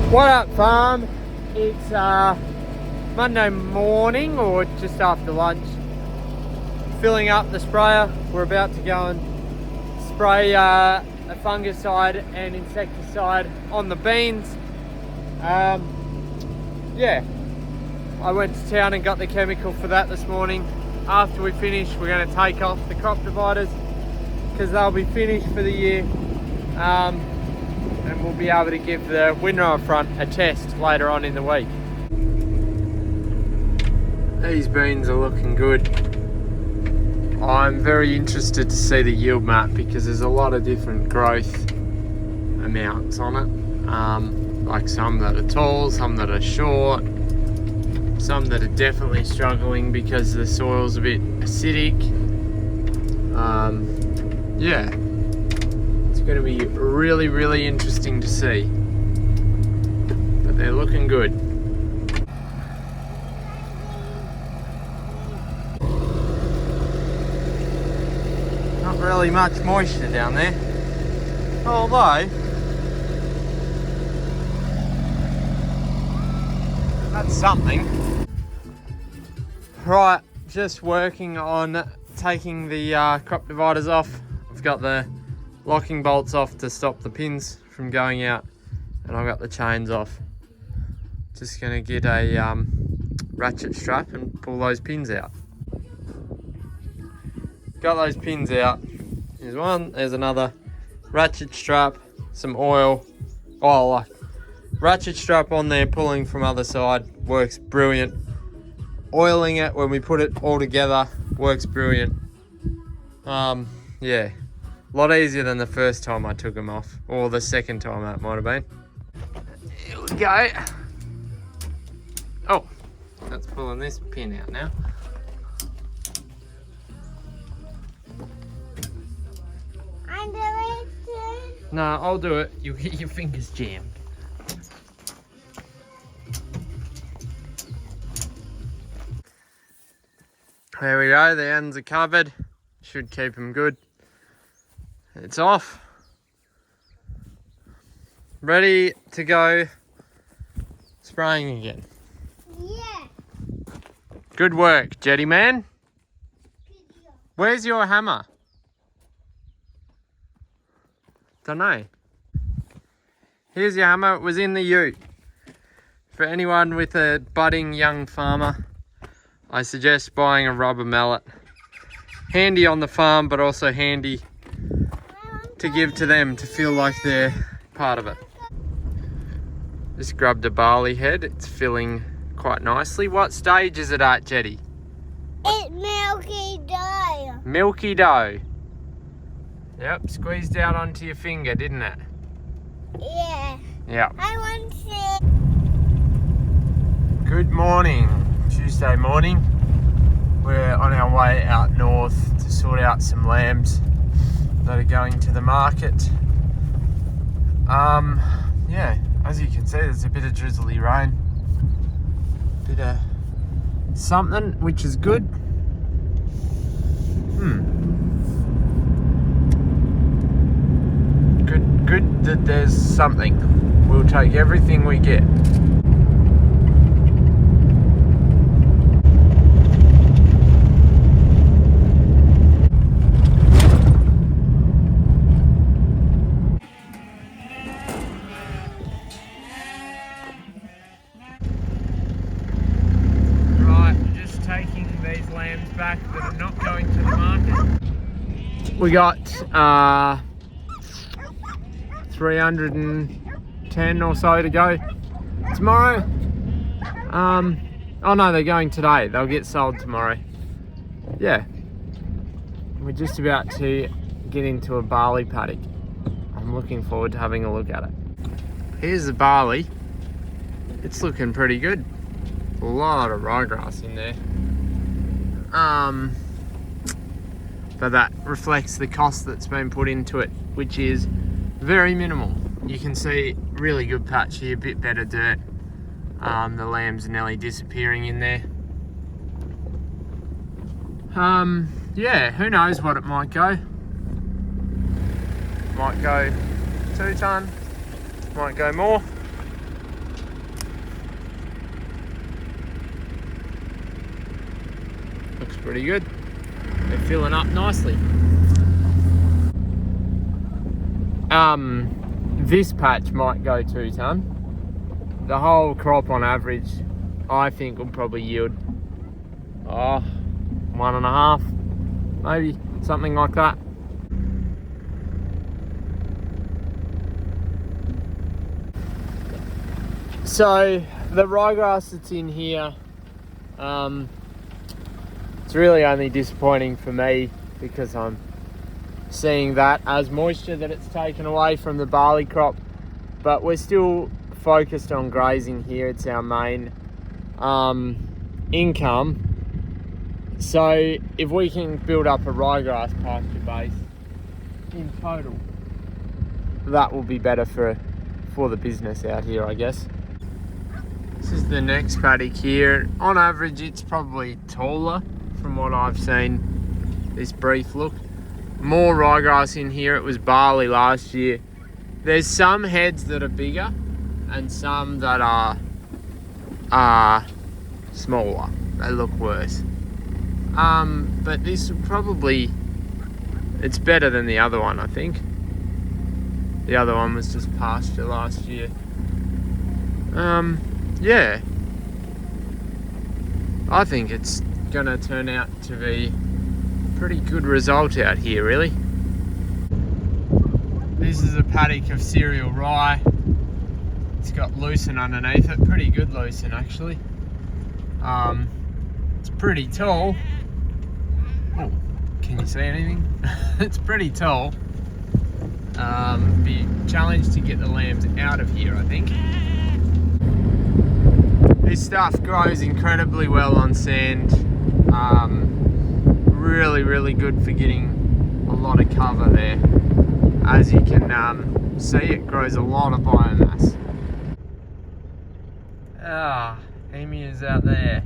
What up, farm? It's Monday morning or just after lunch. Filling up the sprayer. We're about to go and spray a fungicide and insecticide on the beans. Yeah, I went to town and got the chemical for that this morning. After we finish, we're going to take off the crop dividers because they'll be finished for the year. And we'll be able to give the windrower front a test later on in the week. These beans are looking good. I'm very interested to see the yield map because there's a lot of different growth amounts on it. Like some that are tall, some that are short, some that are definitely struggling because the soil's a bit acidic. Yeah. Going to be really, really interesting to see, but they're looking good. Not really much moisture down there, although that's something. Right, just working on taking the crop dividers off. I've got the locking bolts off to stop the pins from going out, and I've got the chains off. Just gonna get a ratchet strap and pull those pins out. Got those pins out. Here's one, there's another. Ratchet strap, some oil. Oh, like ratchet strap on there, pulling from other side, works brilliant. Oiling it when we put it all together works brilliant. Yeah. A lot easier than the first time I took them off, or the second time that might have been. Here we go. Oh, that's pulling this pin out now. I'm doing it. No, I'll do it. You'll get your fingers jammed. There we go, the ends are covered. Should keep them good. It's off. Ready to go spraying again. Yeah. Good work, Jetty Man. Where's your hammer? Dunno. Here's your hammer. It was in the ute. For anyone with a budding young farmer, I suggest buying a rubber mallet. Handy on the farm, but also handy to give to them to feel like they're part of it. Just grabbed a barley head. It's filling quite nicely. What stage is it at, Jetty? It's milky dough. Milky dough. Yep, squeezed out onto your finger, didn't it? Yeah. Yep. I want to. Good morning, Tuesday morning. We're on our way out north to sort out some lambs that are going to the market. Yeah, as you can see, there's a bit of drizzly rain, bit of something, which is good. Good that there's something. We'll take everything we get. Back that are not going to the market. We got 310 or so to go tomorrow. Oh no, they're going today. They'll get sold tomorrow. Yeah, we're just about to get into a barley paddock. I'm looking forward to having a look at it. Here's the barley. It's looking pretty good. A lot of ryegrass in there. But that reflects the cost that's been put into it, which is very minimal. You can see really good patch here, a bit better dirt. The lambs are nearly disappearing in there. Yeah, who knows what it might go. Might go 2 ton, might go more. pretty good. They're filling up nicely. This patch might go 2 tonne. The whole crop on average, I think, will probably yield 1.5, maybe something like that. So the ryegrass that's in here, it's really only disappointing for me because I'm seeing that as moisture that it's taken away from the barley crop, but we're still focused on grazing here. It's our main income. So if we can build up a ryegrass pasture base in total, that will be better for the business out here, I guess. This is the next paddock here. On average, it's probably taller from what I've seen, this brief look. More ryegrass in here. It was barley last year. There's some heads that are bigger and some that are smaller. They look worse. But this probably, it's better than the other one, I think. The other one was just pasture last year. Yeah. I think it's gonna turn out to be a pretty good result out here, really. This is a paddock of cereal rye. It's got lucerne underneath it, pretty good lucerne actually. It's pretty tall. Oh, can you see anything? It's pretty tall. Be a challenge to get the lambs out of here, I think. This stuff grows incredibly well on sand. Really, really good for getting a lot of cover there. As you can see, it grows a lot of biomass. Emus out there.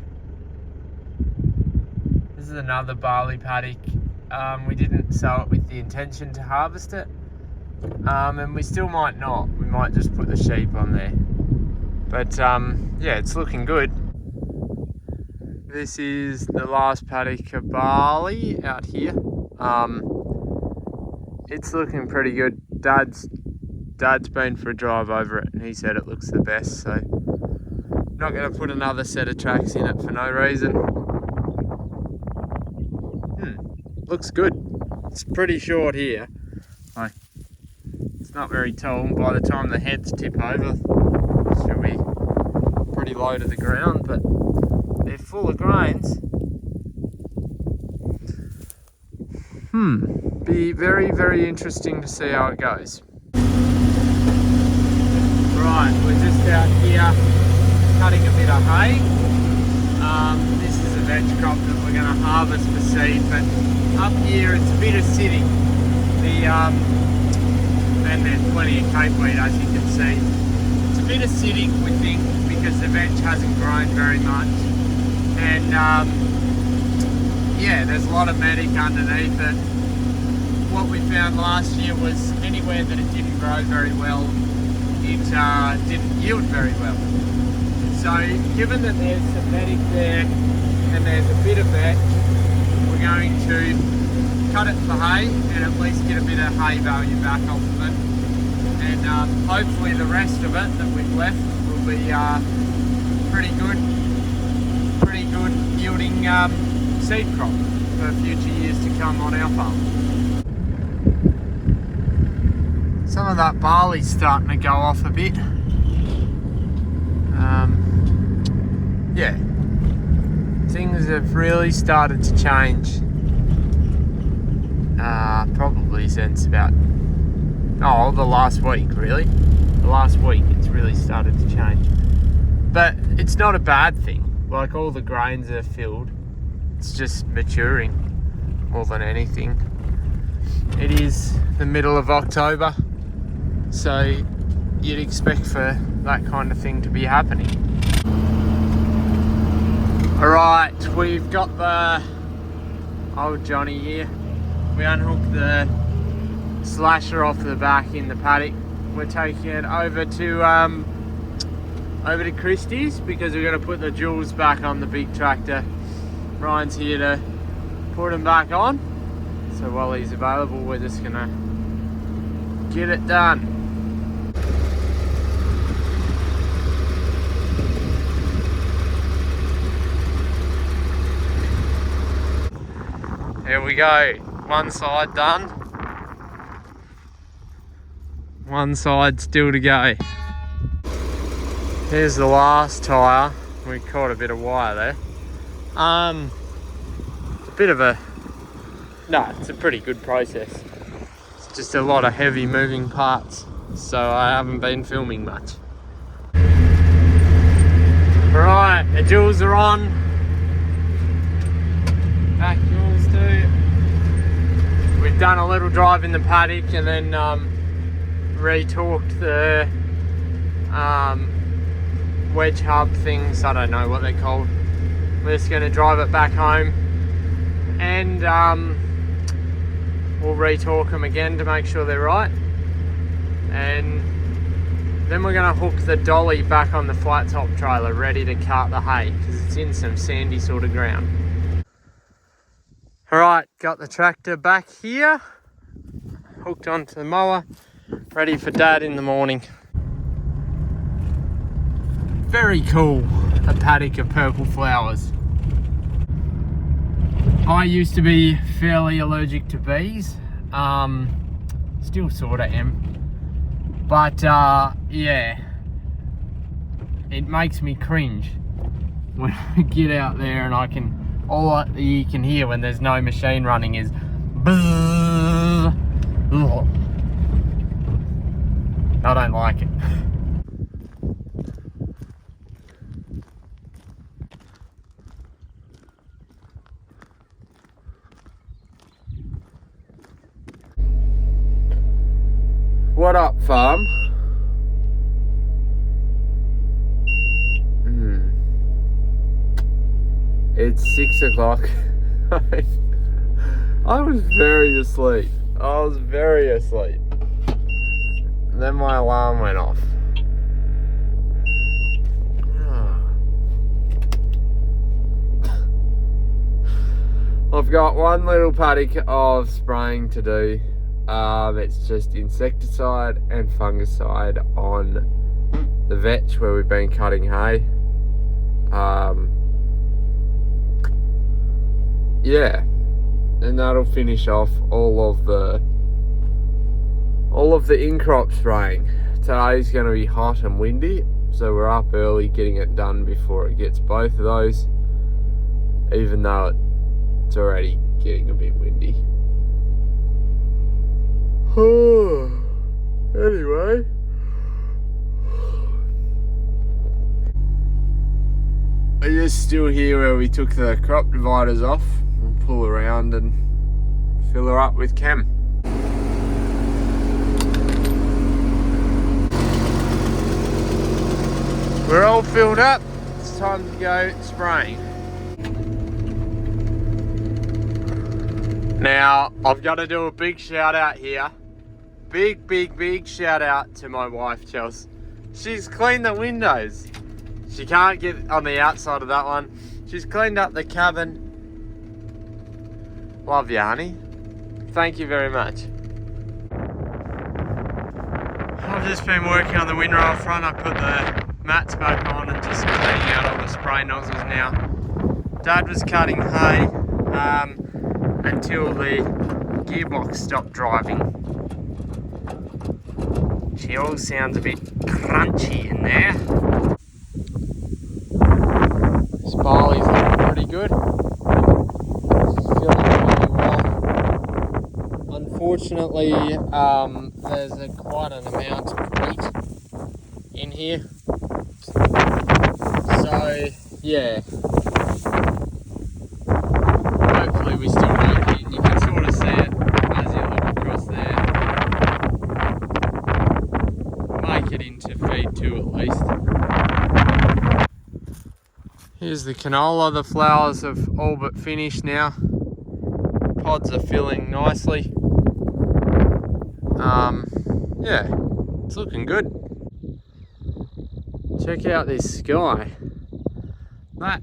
This is another barley paddock. We didn't sow it with the intention to harvest it. And we still might not. We might just put the sheep on there. But yeah, it's looking good. This is the last paddock of barley out here. It's looking pretty good. Dad's been for a drive over it and he said it looks the best, so not going to put another set of tracks in it for no reason. Looks good. It's pretty short here. It's not very tall, and by the time the heads tip over, she'll be pretty low to the ground, but they're full of grains. Be very, very interesting to see how it goes. Right, we're just out here cutting a bit of hay. This is a veg crop that we're going to harvest for seed, but up here it's a bit acidic. And there's plenty of cape wheat, as you can see. It's a bit acidic, we think, because the veg hasn't grown very much. And yeah, there's a lot of medic underneath it. What we found last year was anywhere that it didn't grow very well, it didn't yield very well. So given that there's some medic there and there's a bit of veg, we're going to cut it for hay and at least get a bit of hay value back off of it. And hopefully the rest of it that we've left will be pretty good yielding seed crop for future years to come on our farm. Some of that barley's starting to go off a bit. Yeah, things have really started to change. Probably since about the last week, really. The last week it's really started to change. But it's not a bad thing. Like, all the grains are filled. It's just maturing more than anything. It is the middle of October, so you'd expect for that kind of thing to be happening. Alright, we've got the old Johnny here. We unhooked the slasher off the back in the paddock. We're taking it over to Christie's because we're going to put the jewels back on the big tractor. Ryan's here to put him back on. So while he's available, we're just gonna get it done. Here we go, one side done. One side still to go. Here's the last tyre. We caught a bit of wire there. A bit of a, no, it's a pretty good process. It's just a lot of heavy moving parts, so I haven't been filming much. Right, the jewels are on. Back jewels too. We've done a little drive in the paddock and then retorqued the wedge hub things. I don't know what they're called. We're just going to drive it back home and we'll retorque them again to make sure they're right, and then we're going to hook the dolly back on the flat top trailer ready to cart the hay because it's in some sandy sort of ground. Alright, got the tractor back here, hooked onto the mower, ready for Dad in the morning. Very cool, a paddock of purple flowers. I used to be fairly allergic to bees, still sorta am, but yeah, it makes me cringe when I get out there and I can, all you can hear when there's no machine running is buzz. Ugh. I don't like it. What up, farm? It's 6 o'clock. I was very asleep. And then my alarm went off. I've got one little paddock of spraying to do. It's just insecticide and fungicide on the vetch where we've been cutting hay. Yeah, and that'll finish off all of the in-crop spraying. Today's going to be hot and windy, so we're up early getting it done before it gets both of those, even though it's already getting a bit windy. Anyway, are you still here where we took the crop dividers off? We'll pull around and fill her up with chem. We're all filled up. It's time to go spraying. Now, I've got to do a big shout out here. Big shout out to my wife, Chelsea. She's cleaned the windows. She can't get on the outside of that one. She's cleaned up the cabin. Love you, honey. Thank you very much. I've just been working on the windrow front. I put the mats back on and just cleaning out all the spray nozzles now. Dad was cutting hay until the gearbox stopped driving. She all sounds a bit crunchy in there. This barley's looking pretty good. Feeling really well. Unfortunately, there's quite an amount of wheat in here. So, yeah. Hopefully we still make it. You can sort of see it as you look across there. Make it into feed 2 at least. Here's the canola. The flowers have all but finished now. Pods are filling nicely. Yeah, it's looking good. Check out this sky. That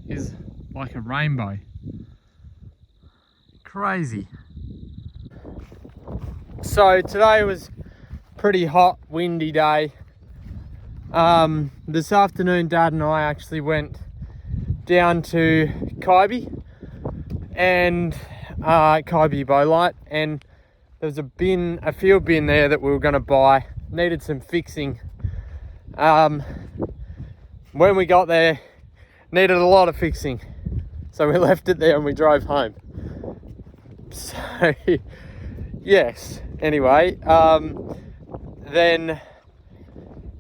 is like a rainbow. Crazy. So today was pretty hot, windy day. This afternoon, Dad and I actually went down to Kaibi and Kaibi Bowlight, and there was a field bin there that we were going to buy. Needed some fixing. When we got there, needed a lot of fixing, so we left it there and we drove home. So yes, anyway, then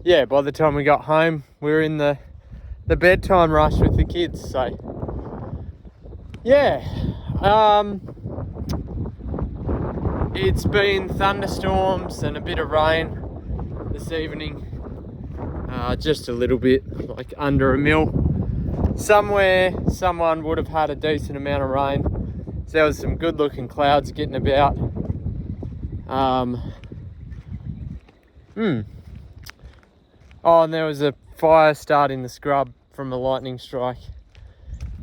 yeah, by the time we got home, we were in the bedtime rush with the kids. So yeah, it's been thunderstorms and a bit of rain this evening. Just a little bit, like under a mil. Somewhere, someone would have had a decent amount of rain. So there was some good looking clouds getting about. Oh, and there was a fire starting the scrub from a lightning strike.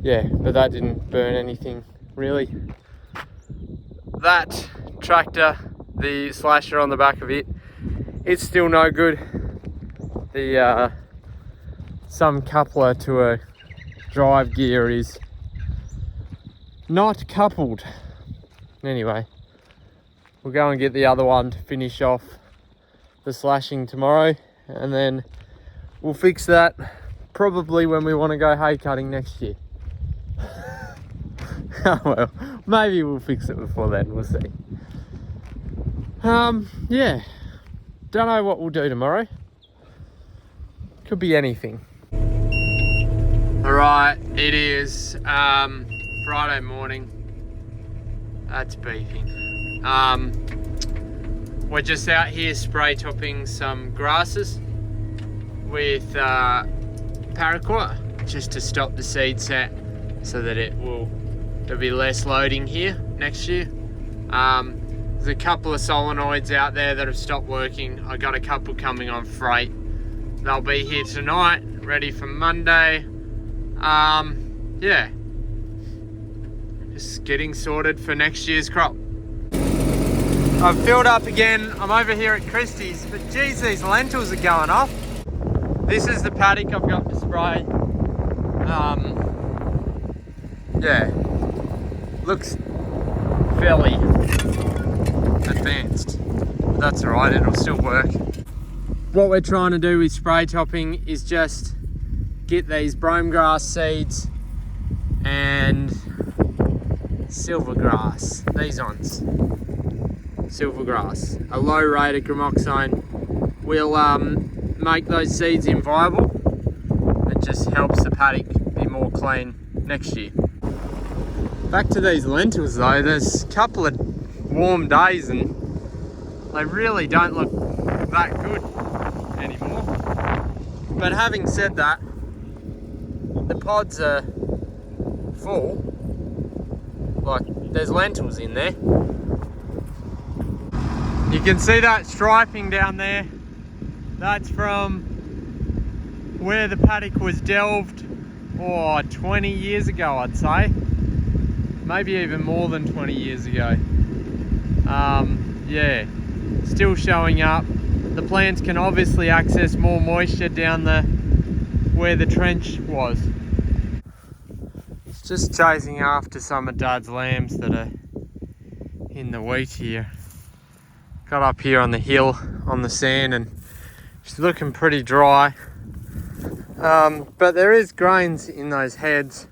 Yeah, but that didn't burn anything really. That tractor, the slasher on the back of it, it's still no good. The some coupler to a drive gear is not coupled. Anyway, we'll go and get the other one to finish off the slashing tomorrow, and then we'll fix that probably when we want to go hay cutting next year. Oh well, maybe we'll fix it before then, we'll see. Yeah, don't know what we'll do tomorrow. Could be anything. All right, it is Friday morning. That's beeping. We're just out here spray topping some grasses with paraquat, just to stop the seed set so that there'll be less loading here next year. There's a couple of solenoids out there that have stopped working. I got a couple coming on freight. They'll be here tonight, ready for Monday. Yeah, just getting sorted for next year's crop. I've filled up again. I'm over here at Christie's, but geez, these lentils are going off. This is the paddock I've got to spray. Yeah, looks fairly advanced, but that's all right, it'll still work. What we're trying to do with spray topping is just get these brome grass seeds and silvergrass, these ones, silvergrass, a low rate of gramoxone will make those seeds inviable. It just helps the paddock be more clean next year. Back to these lentils though, there's a couple of warm days and they really don't look that good anymore. But having said that, the pods are full. Like, there's lentils in there. You can see that striping down there. That's from where the paddock was delved 20 years ago, I'd say. Maybe even more than 20 years ago. Yeah, still showing up. The plants can obviously access more moisture down where the trench was. It's just chasing after some of Dad's lambs that are in the wheat here. Got up here on the hill on the sand and she's looking pretty dry. But there is grains in those heads.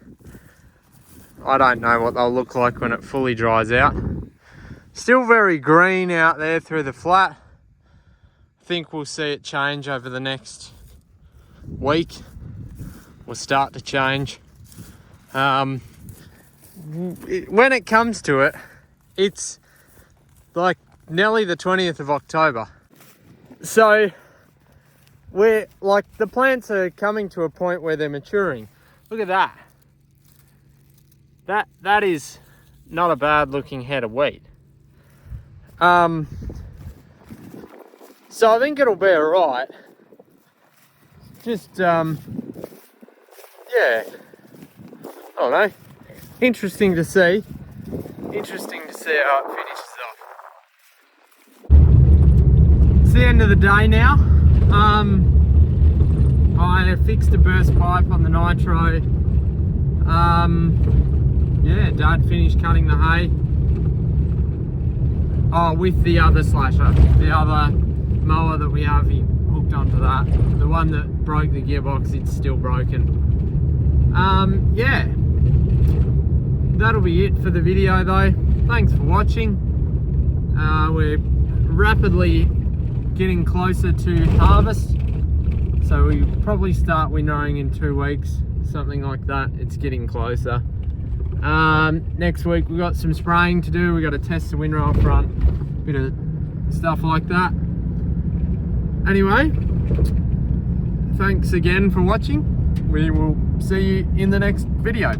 I don't know what they'll look like when it fully dries out. Still very green out there through the flat. I think we'll see it change over the next week. Will start to change. When it comes to it, it's like nearly the 20th of October. So we're like, the plants are coming to a point where they're maturing. Look at that. That is not a bad looking head of wheat. So I think it'll be alright. Just yeah, I don't know, interesting to see. interesting to see how it finishes off. It's the end of the day now. I fixed a burst pipe on the nitro. Yeah, Dad finished cutting the hay. Oh, with the other slasher, the other mower that we have, he hooked onto that. The one that broke the gearbox, it's still broken. Yeah, that'll be it for the video though. Thanks for watching. We're rapidly getting closer to harvest, so we probably start winnowing in 2 weeks, something like that. It's getting closer. Next week we've got some spraying to do. We've got to test the windrow front, bit of stuff like that. Anyway, thanks again for watching. We will see you in the next video.